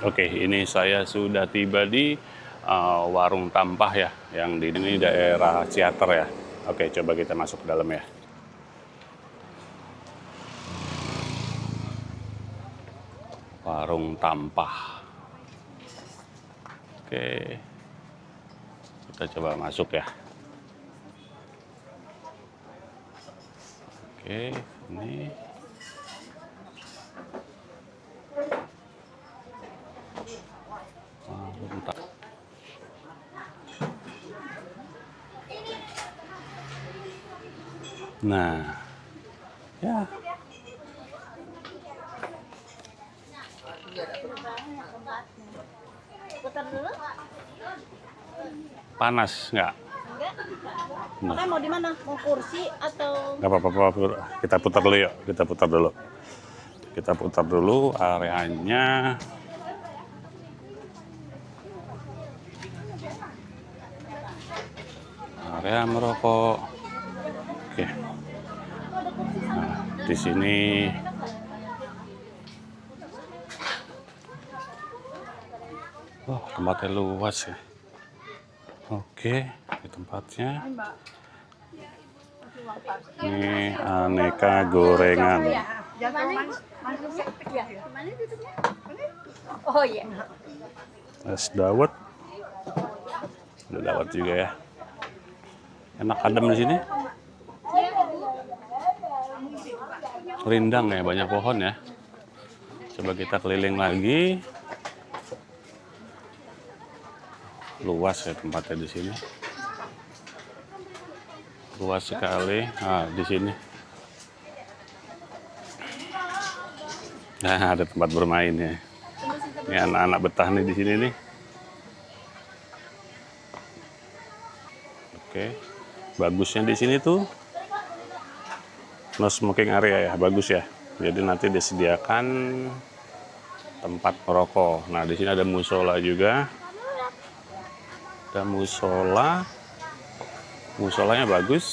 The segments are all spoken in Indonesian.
Oke, ini saya sudah tiba di Warung Tampah ya, yang di ini daerah Ciater ya. Oke, coba kita masuk ke dalam ya. Warung Tampah. Oke, kita coba masuk ya. Oke, ini. Warung Tampah. Nah, ya. Putar dulu? Panas nggak? Enggak. Makanya mau di mana? Mau kursi atau? Nggak apa-apa, kita putar dulu yuk. Kita putar dulu. Kita putar dulu areanya. Area merokok. Oke. Nah, di sini tempatnya luas ya. Oke, di tempatnya. Ini aneka gorengan. Oh iya. Es dawet. Ada dawet juga ya. Enak adem di sini. Rindang ya, banyak pohon ya. Coba kita keliling lagi. Luas ya tempatnya di sini. Luas sekali. Nah, di sini. Nah, ada tempat bermain ya. Ini anak-anak betah nih di sini nih. Oke. Bagusnya di sini tuh no smoking area ya, bagus ya. Jadi nanti disediakan tempat merokok. Nah, di sini ada musola juga. Ada musola. Musolanya bagus.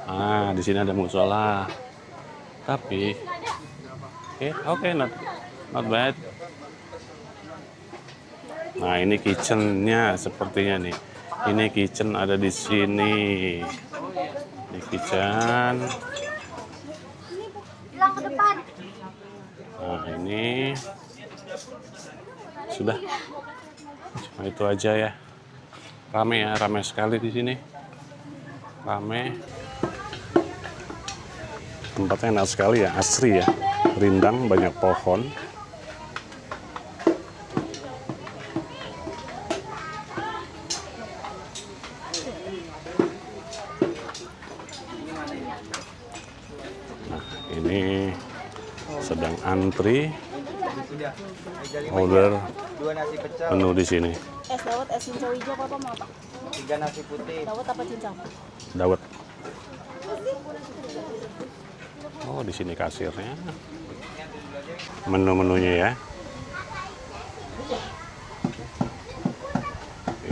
Ah, di sini ada musola. Tapi oke, not bad. Nah, ini kitchennya sepertinya nih. Ini kitchen ada di sini. Ini kitchen. Bilang ke depan. Nah, ini sudah. Cuma itu aja ya. Rame ya, rame sekali di sini. Rame. Tempatnya enak sekali ya, asri ya. Rindang, banyak pohon. Nah, ini sedang antri order menu di sini. Es dawet, es cincau hijau apa mau apa? 3 nasi putih. Dawet apa cincau? Dawet. Oh, di sini kasirnya. Menu-menunya ya.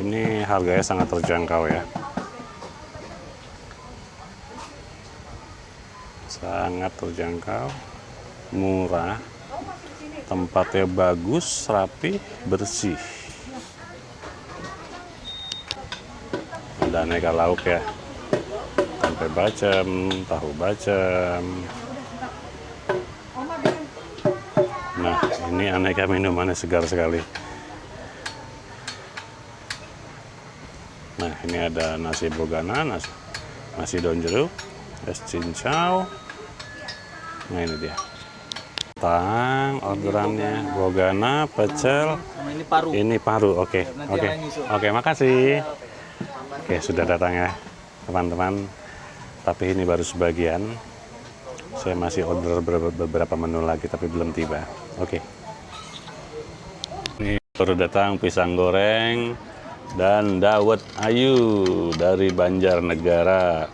Ini harganya sangat terjangkau ya. Sangat terjangkau, murah, tempatnya bagus, rapi, bersih. Ada aneka lauk ya, tempe bacem, tahu bacem. Nah, ini aneka minumannya segar sekali. Nah, ini ada nasi bogana, nasi daun jeruk, es cincau. Nah, ini dia. Tang, orderannya bogana, pecel. Sama ini paru. Ini paru, oke. Nanti Oke. yang lain nyusul. Oke, makasih. Oke, sudah datang ya, teman-teman. Tapi ini baru sebagian. Saya masih order beberapa menu lagi, tapi belum tiba. Oke. Ini baru datang pisang goreng dan dawet ayu dari Banjarnegara.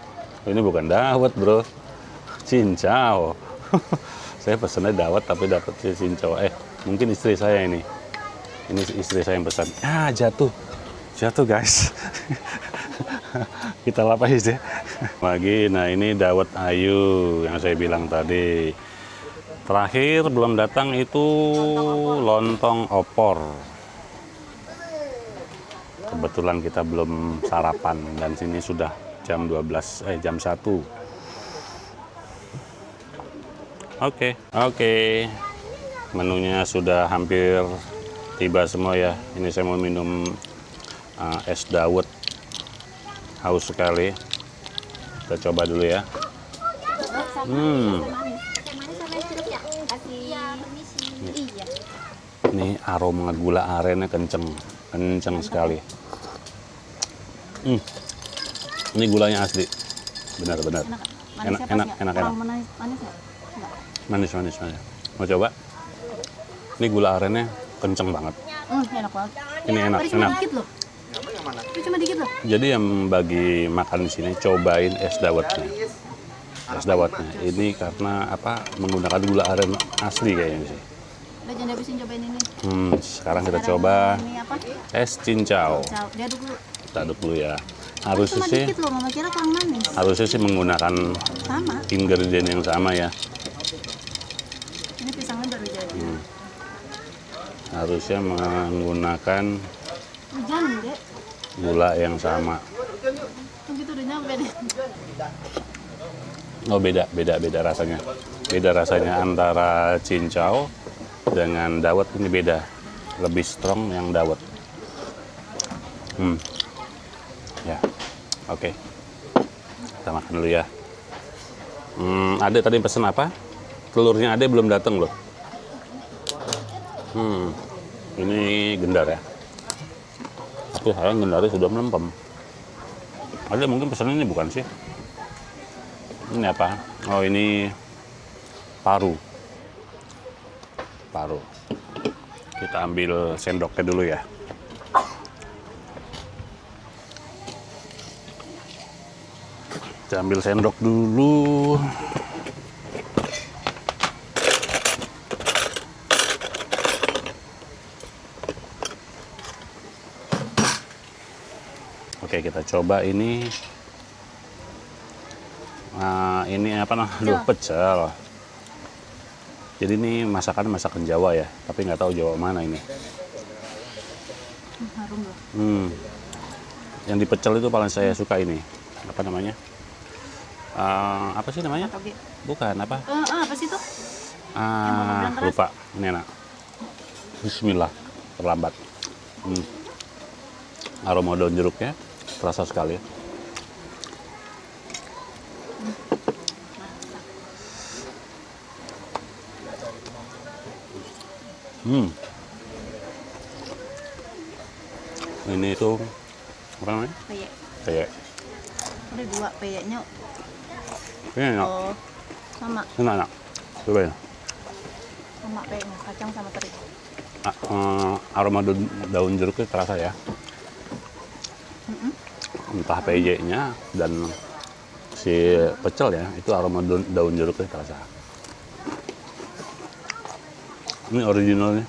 Ini bukan dawet, bro. Cincau. Saya pesannya dawet tapi dapetnya cincau. Mungkin istri saya ini. Ini istri saya yang pesan. Ah, jatuh guys. Kita lapis deh. Lagi, nah ini dawet ayu yang saya bilang tadi. Terakhir belum datang itu lontong opor. Kebetulan kita belum sarapan dan sini sudah jam 1. Oke. Menunya sudah hampir tiba semua ya. Ini saya mau minum es dawet. Haus sekali. Kita coba dulu ya. Ini aroma gula arennya kenceng sekali. Ini gulanya asli, benar-benar enak. Manis. Mau coba? Ini gula arennya kenceng banget. Enak banget. Ini enak. Dikit loh. Cuma dikit loh. Jadi yang bagi makan di sini cobain es dawetnya. Ini karena apa? Menggunakan gula aren asli kayaknya sih. Udah jangan habisin cobain ini. Sekarang kita coba Ini apa? es cincau. Diaduk dulu. Kita aduk dulu ya. Harusnya Cuma sih, dikit loh, mama kira kurang manis. harusnya sih menggunakan Sama. ingredient yang sama ya. Ini pisangnya baru jadi. Harusnya menggunakan Hujan deh. gula yang sama. Tuh gitu udah nyampe deh. Oh beda rasanya. Beda rasanya antara cincau dengan dawet ini beda. Lebih strong yang dawet. Ya, oke. Kita makan dulu ya. Adek tadi pesen apa? Telurnya Adek belum datang loh. Ini gendar ya. Tapi sekarang gendarnya sudah melempem. Adek mungkin pesan ini bukan sih? Ini apa? Oh ini paru. Kita ambil sendoknya dulu ya. Kita ambil sendok dulu. Oke, kita coba ini. Ini apa namanya? Pecel. Jadi ini masakan Jawa ya, tapi nggak tahu Jawa mana ini. Harum loh. Yang di pecel itu paling saya suka ini. Apa namanya? Apa sih namanya? Toge. Bukan apa? Apa sih itu? Lupa. Ini enak. Bismillah. Terlambat. Aroma daun jeruknya terasa sekali. Ini itu apa namanya? Peyek. Peyek. Ada 2 peyeknya. Ini enak. Oh, sama. Ini enak. Coba ya. Sama peyeknya, kacang sama teri. Aroma daun jeruknya terasa ya. Entah peyeknya dan si pecel ya, itu aroma daun jeruknya terasa. Ini originalnya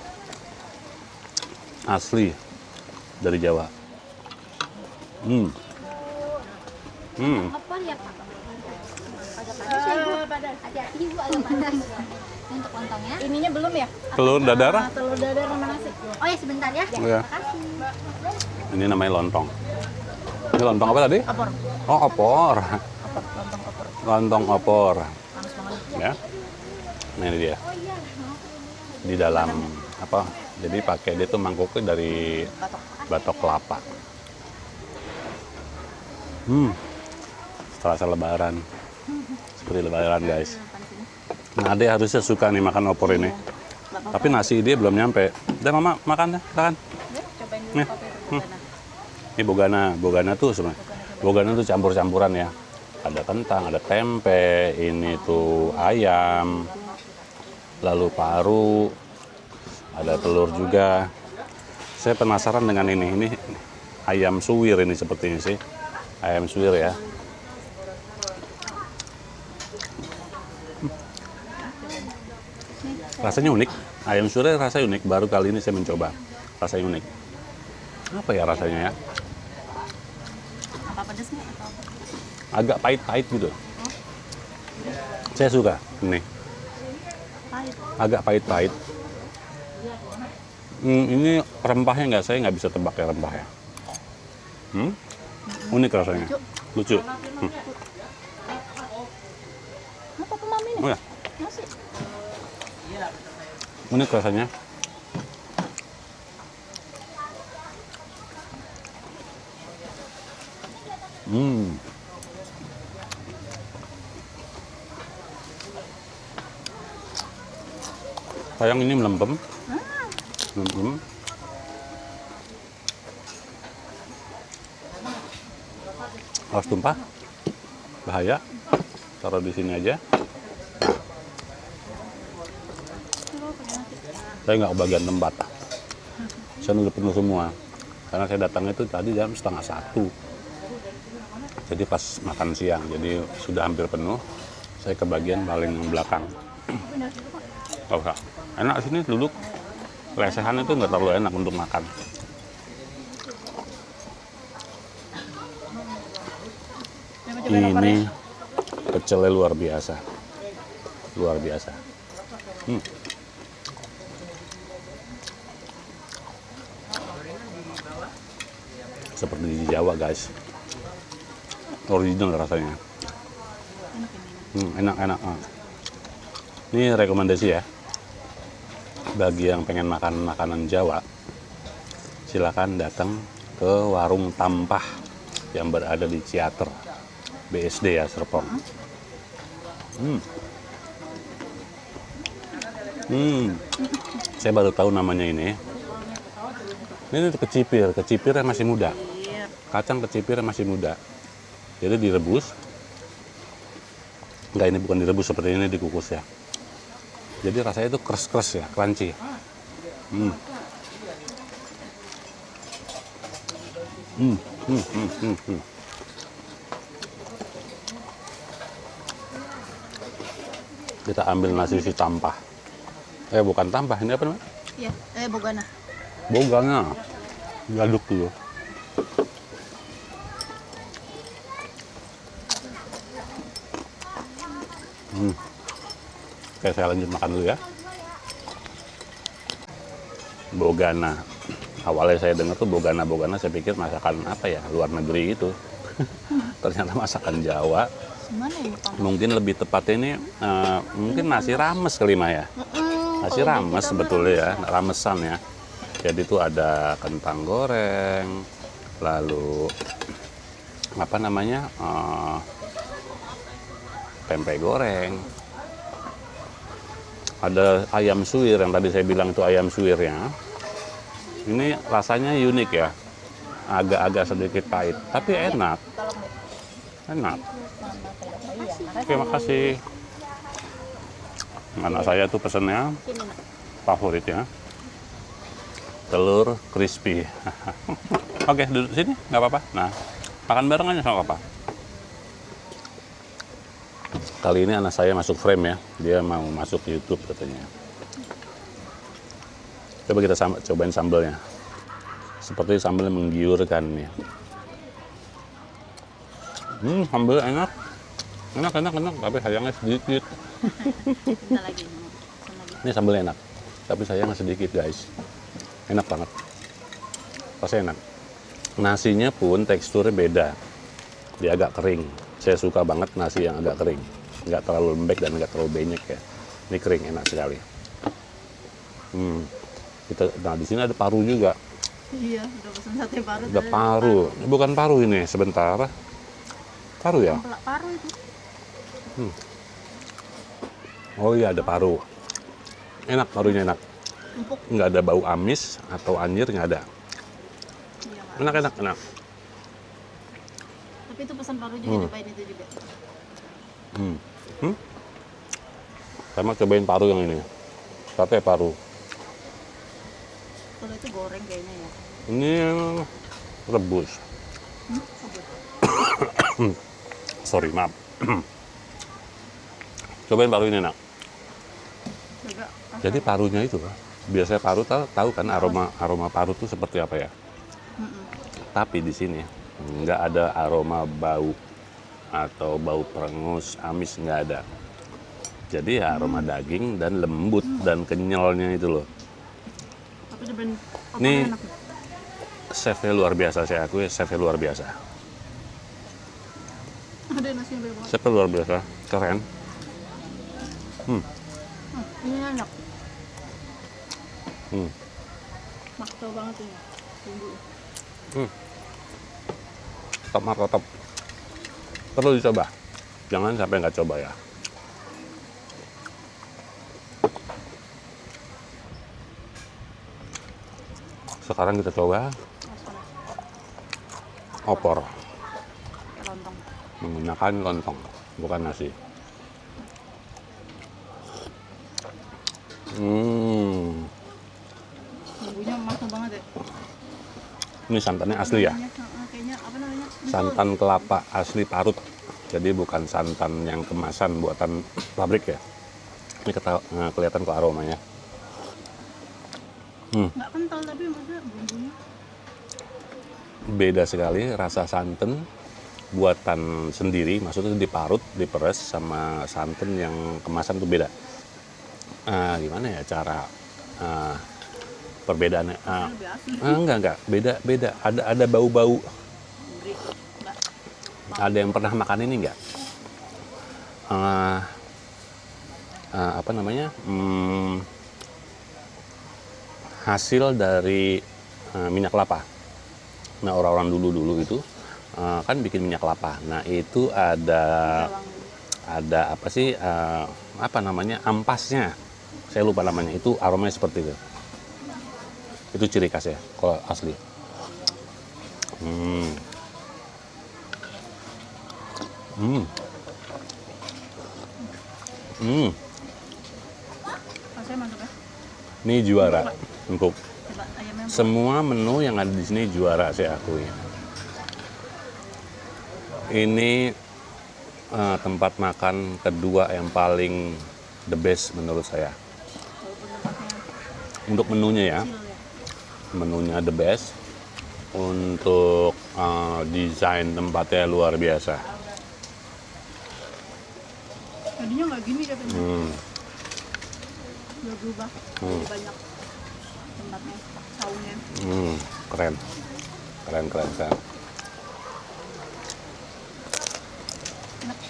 asli dari Jawa. Apa ya Pak? Agak panas ya Ibu. Hati-hati Ibu, agak panas. Ini untuk lontongnya. Ininya belum ya? Telur dadar. Telur dadar sama nasi. Oh ya sebentar ya. Iya. Makasih. Ini namanya lontong. Ini lontong apa tadi? Opor. Oh, opor. Lontong opor. Lontong opor. Panas banget. Ya. Nah, ini dia. Di dalam apa? Jadi pakai dia tuh mangkoknya dari batok kelapa. Terasa lebaran. Seperti lebaran, guys. Nah, Ade harusnya suka nih makan opor ini. Tapi nasi dia belum nyampe. Udah Mama makan ya, silakan. Ya, cobain dulu Nih. kopi itu. Ini bogana tuh sebenarnya. Bogana tuh campur-campuran ya. Ada kentang, ada tempe, ini tuh ayam, lalu paru, ada telur juga. Saya penasaran dengan ini ayam suwir ini sepertinya sih. Ayam suwir ya. Rasanya unik. Ayam suwir rasa unik. Baru kali ini saya mencoba. Rasanya unik. Apa ya rasanya ya? Apa pedas nih atau apa? Agak pahit-pahit gitu. Saya suka ini. pahit. agak pahit-pahit. Ini rempahnya saya nggak bisa tebak ya rempahnya. Unik rasanya, lucu. Apa mami nih? Oh ya, Nasi. unik rasanya. Sayang ini melempem. Melempem. Awas tumpah. Bahaya. Taruh di sini aja. Saya nggak kebagian tempat. Saya udah penuh semua. Karena saya datang itu tadi jam 12:30. Jadi pas makan siang, jadi sudah hampir penuh. Saya kebagian paling belakang. Gak usah. Enak sini duduk. Lesehan itu nggak terlalu enak untuk makan. Ini pecelnya luar biasa. Luar biasa. Seperti di Jawa, guys. Original rasanya. Enak-enak. Ini rekomendasi ya. Bagi yang pengen makan makanan Jawa, silakan datang ke Warung Tampah yang berada di Ciater, BSD ya, Serpong. Saya baru tahu namanya ini. Ini kecipirnya masih muda. Kacang kecipirnya masih muda. Jadi direbus. Enggak, ini bukan direbus seperti ini, dikukus ya. Jadi rasanya itu keras-keras ya, crunchy. Kita ambil nasi si tampah. Bukan tampah, ini apa namanya? Iya, bogana. Bogana. Diaduk dulu. Oke, saya lanjut makan dulu ya. Bogana. Awalnya saya dengar tuh bogana, saya pikir masakan apa ya, luar negeri itu. Ternyata masakan Jawa. Gimana ya, Pak? Mungkin lebih tepatnya ini mungkin nasi rames kali mah ya. Nasi rames sebetulnya ya, ramesan ya. Jadi itu ada kentang goreng, lalu apa namanya, tempe goreng. Ada ayam suwir yang tadi saya bilang itu ayam suwirnya. Ini rasanya unik ya, agak-agak sedikit pahit, tapi enak. Enak. Terima kasih. Anak saya tuh pesennya favoritnya telur crispy. Oke, duduk sini nggak apa-apa. Nah, makan bareng aja sama papa. Kali ini anak saya masuk frame ya, dia mau masuk YouTube katanya. Coba kita cobain sambelnya. Seperti sambal menggiurkan nih. Sambal enak. Enak, tapi sayangnya sedikit. Ini sambal enak, tapi sayangnya sedikit, guys. Enak banget. Pasti enak. Nasinya pun teksturnya beda. Dia agak kering. Saya suka banget nasi yang agak kering. Nggak terlalu lembek dan nggak terlalu benyek ya. Ini kering, enak sekali. Nah, di sini ada paru juga. Iya, udah pesan sate paru. Ada paru. Bukan paru ini, sebentar. Paru ya? Paru itu. Oh iya, ada paru. Enak, parunya enak. Empuk. Nggak ada bau amis atau anjir, nggak ada. Iya, Pak. Enak. Tapi itu pesan paru juga, nyobain itu juga. Saya mau cobain paru yang ini. Sate paru. Kalau itu goreng kayaknya ya. Ini rebus. Sorry, maaf. Cobain paru ini, nak. Juga. Jadi parunya itu, biasanya paru tahu kan aroma paru itu seperti apa ya? Tapi di sini nggak ada aroma bau atau bau perengus, amis, nggak ada. Jadi ya aroma daging dan lembut dan kenyalnya itu loh. Tapi dia ben Ini enak. chefnya luar biasa, saya akui chefnya luar biasa. Ada nasinya banyak banget. Chefnya luar biasa, keren. Ini enak. Hmm. Maksa banget ini. Tunggu. Top Marco top. Perlu dicoba. Jangan sampai nggak coba ya. Sekarang kita coba opor Lontong. menggunakan lontong, bukan nasi. Bumbunya maksa banget ya. Ini santannya asli ya. Kayaknya apa namanya? Santan kelapa asli parut. Jadi bukan santan yang kemasan buatan pabrik ya. Ini kelihatan kok aromanya. Nggak kental tapi maksudnya bumbunya. Beda sekali rasa santan buatan sendiri, maksudnya diparut, diperes sama santan yang kemasan tuh beda. Gimana ya cara perbedaannya? Lebih asli. Enggak, beda. Ada bau-bau. Gurih. Nggak. Ada yang pernah makan ini enggak? Apa namanya? Hasil dari minyak kelapa. Nah, orang-orang dulu itu kan bikin minyak kelapa. Nah, itu ada apa sih? Apa namanya? Ampasnya. Saya lupa namanya. Itu aromanya seperti itu. Itu ciri khas ya, kalau asli. Rasanya mantap ya. Ini juara empuk. Coba ayamnya. Semua menu yang ada di sini juara saya akui. Ini tempat makan kedua yang paling the best menurut saya. Walaupun tempatnya Untuk menunya ya, kecil ya. menunya the best. Untuk desain tempatnya luar biasa. Tadinya nggak gini katanya. Udah berubah. Lebih banyak tempatnya, saungnya. Keren.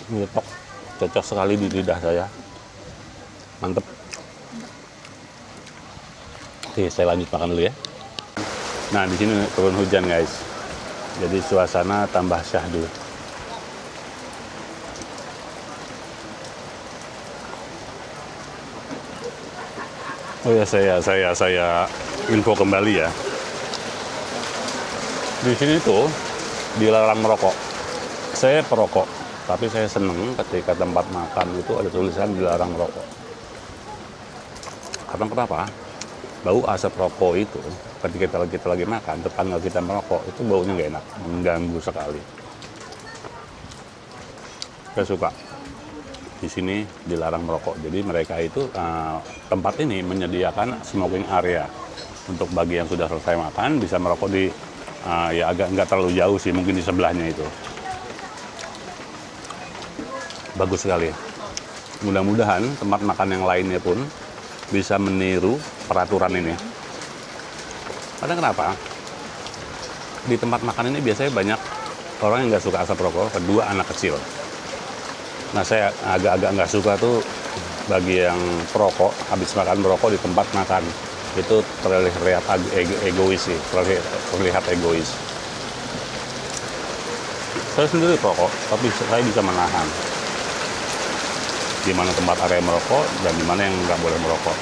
Ini cocok sekali di lidah saya. Mantep. Oke, saya lanjut makan dulu ya. Nah, di sini turun hujan, guys. Jadi suasana tambah syahdu. Oh ya, saya info kembali ya. Di sini tuh dilarang merokok. Saya perokok, tapi saya seneng ketika tempat makan itu ada tulisan dilarang merokok. Karena kenapa? Bau asap rokok itu ketika kita lagi makan, tetangga kita merokok, itu baunya nggak enak, mengganggu sekali. Saya suka. Di sini dilarang merokok. Jadi mereka itu tempat ini menyediakan smoking area untuk bagi yang sudah selesai makan bisa merokok di ya agak nggak terlalu jauh sih, mungkin di sebelahnya itu. Bagus sekali. Mudah-mudahan tempat makan yang lainnya pun bisa meniru peraturan ini. Karena kenapa? Di tempat makan ini biasanya banyak orang yang nggak suka asap rokok, kedua anak kecil. Nah, saya agak-agak nggak suka tuh bagi yang perokok, habis makan merokok di tempat makan. Itu terlihat egois sih, terlihat egois. Saya sendiri perokok, tapi saya bisa menahan. Di mana tempat area merokok dan di mana yang nggak boleh merokok.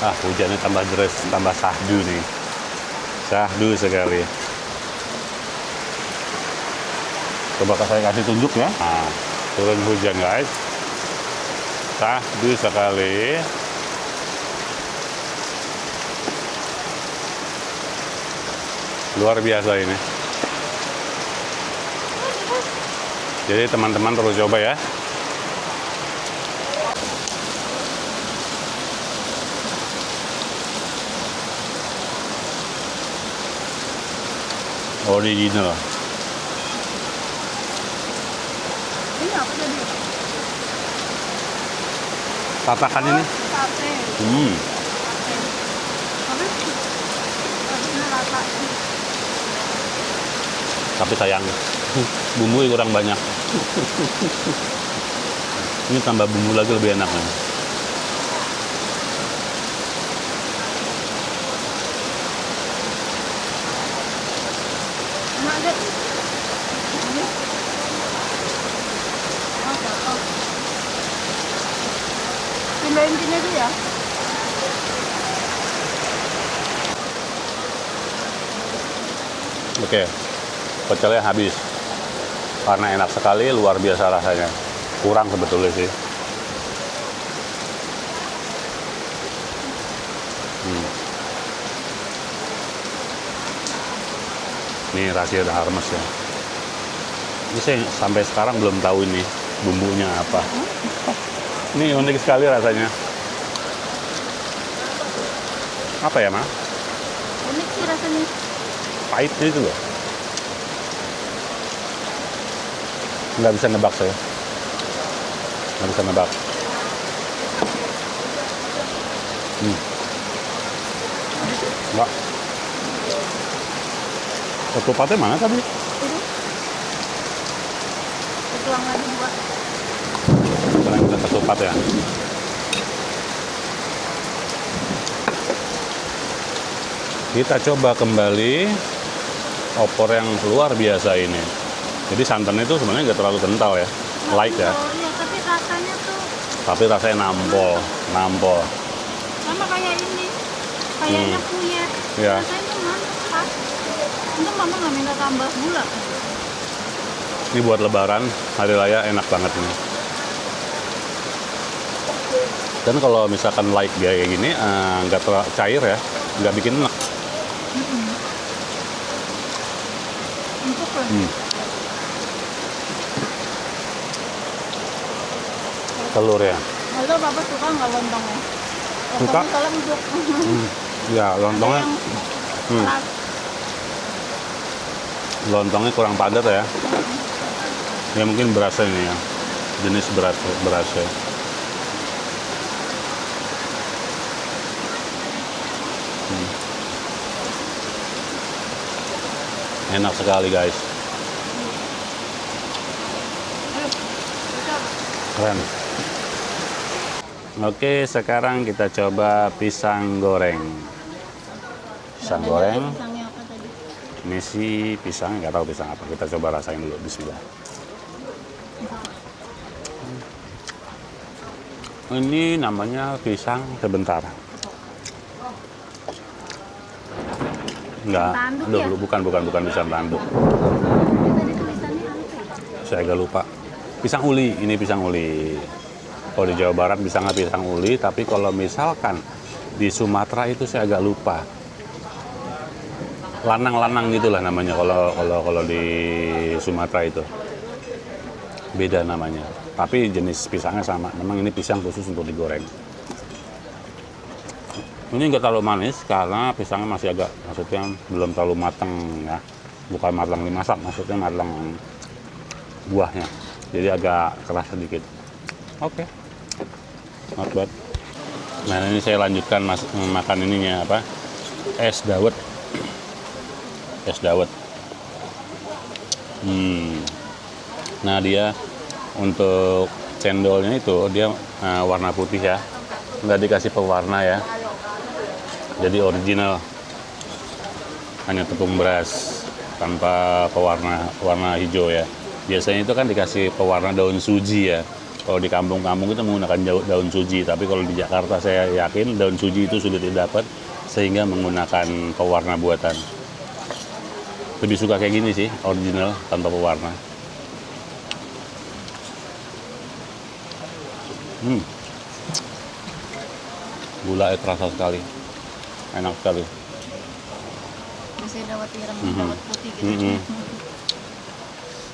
Hujannya tambah deras, tambah syahdu nih. Syahdu sekali. Coba saya kasih tunjuk ya. Nah, turun hujan guys. Syahdu sekali. Luar biasa ini. Jadi teman-teman perlu coba ya. Original. tatakan ini. Sate. Hmm. Tapi rasanya rata. Tapi sayang, bumbu kurang banyak. Ini tambah bumbu lagi lebih enak nih. Enak deh. Ini. Oh, jatuh. Pindahin sini dulu ya. Oke, pecelnya habis. Karena enak sekali, luar biasa rasanya. Kurang sebetulnya sih. Ini rahasia Harmes ya. Ini saya sampai sekarang belum tahu ini bumbunya apa. Ini unik sekali rasanya. Apa ya, Ma? Unik sih rasanya. Pahit itu loh. Nggak bisa nebak saya. Nggak bisa nebak. Enggak. Ketupatnya mana tadi? Ini. Tuang lagi buat. Sekarang kita ketupat ya. Kita coba kembali opor yang luar biasa ini. Jadi santannya itu sebenarnya nggak terlalu kental ya, light ya. Oh iya, tapi rasanya tuh Tapi rasanya nampol, nampol. sama kayak ini. Kayaknya punya. Iya. Rasanya mantap. Untung mama nggak minta tambah gula. Ini buat lebaran, hari raya enak banget ini. Dan kalau misalkan light dia kayak gini, nggak terlalu cair ya, nggak bikin enak. Empuk lah. Telur ya. Lalu papa suka nggak lontongnya? Suka. Lontongnya soalnya empuk. Ya, lontongnya, Ada yang keras. lontongnya kurang padat ya. Ya mungkin berasnya ini ya, jenis berasnya. Enak sekali guys. Keren. Oke, sekarang kita coba pisang goreng. Pisang goreng. Pisangnya apa tadi? Ini sih pisang, nggak tahu pisang apa. Kita coba rasain dulu. Bismillah. Ini namanya pisang sebentar. Enggak, Tanduk aduh, ya? bukan pisang tanduk. Ini tadi tulisannya apa? Saya agak lupa. Pisang uli, ini pisang uli. Kalau di Jawa Barat pisangnya pisang uli, tapi kalau misalkan di Sumatera itu saya agak lupa. Lanang-lanang gitulah namanya kalau di Sumatera itu. Beda namanya. Tapi jenis pisangnya sama. Memang ini pisang khusus untuk digoreng. Ini nggak terlalu manis karena pisangnya masih agak, maksudnya belum terlalu matang ya. Bukan matang dimasak, maksudnya matang buahnya. Jadi agak keras sedikit. Oke. Not bad. Nah ini saya lanjutkan makan ininya apa? Es dawet. Es dawet. Nah dia untuk cendolnya itu dia warna putih ya. Nggak dikasih pewarna ya. Jadi original, hanya tepung beras tanpa warna hijau ya. Biasanya itu kan dikasih pewarna daun suji ya. Kalau di kampung-kampung itu menggunakan daun suji, tapi kalau di Jakarta saya yakin daun suji itu sulit didapat sehingga menggunakan pewarna buatan. Lebih suka kayak gini sih, original tanpa pewarna. Gulanya terasa sekali. Enak sekali. Biasanya dawet ireng, dawet putih gitu.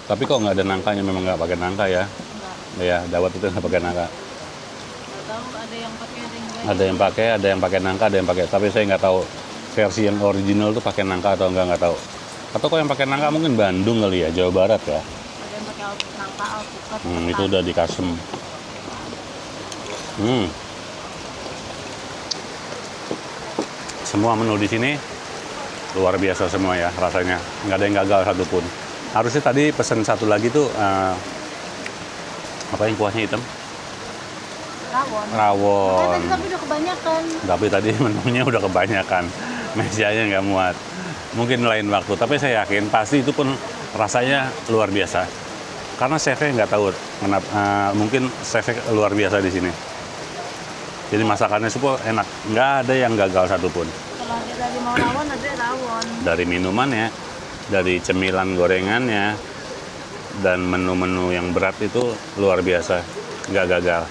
Tapi kok nggak ada nangkanya, memang nggak pakai nangka ya? Enggak. Ya, dawet itu nggak pakai nangka. Nggak tahu ada yang pakai ada yang enggak. Ada yang pakai nangka, ada yang pakai. Tapi saya nggak tahu versi yang original tuh pakai nangka atau nggak tahu. Atau kok yang pakai nangka mungkin Bandung kali ya, Jawa Barat ya. Ada yang pakai nangka alpukat. Itu udah dikasem. Hmm. Semua menu di sini luar biasa semua ya rasanya. Nggak ada yang gagal satupun. Harusnya tadi pesen satu lagi tuh apa yang kuahnya hitam? Rawon. Rawon. Tapi udah kebanyakan. Tapi tadi menunya udah kebanyakan. Mesianya nggak muat. Mungkin lain waktu. Tapi saya yakin pasti itu pun rasanya luar biasa. Karena chefnya nggak tahu kenapa. Mungkin chefnya luar biasa di sini. Jadi masakannya semua enak, nggak ada yang gagal satupun. Kalau kita mau rawon, ada rawon. Dari minumannya, dari cemilan gorengannya, dan menu-menu yang berat itu luar biasa, nggak gagal.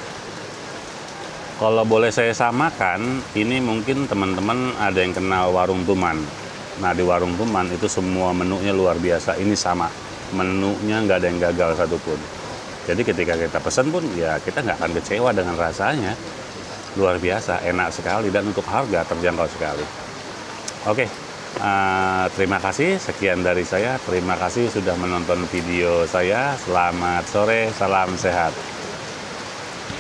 Kalau boleh saya samakan, ini mungkin teman-teman ada yang kenal Warung Tuman. Nah di Warung Tuman itu semua menunya luar biasa, ini sama. Menunya nggak ada yang gagal satupun. Jadi ketika kita pesan pun, ya kita nggak akan kecewa dengan rasanya. Luar biasa, enak sekali, dan untuk harga terjangkau sekali. Oke, terima kasih. Sekian dari saya. Terima kasih sudah menonton video saya. Selamat sore, salam sehat.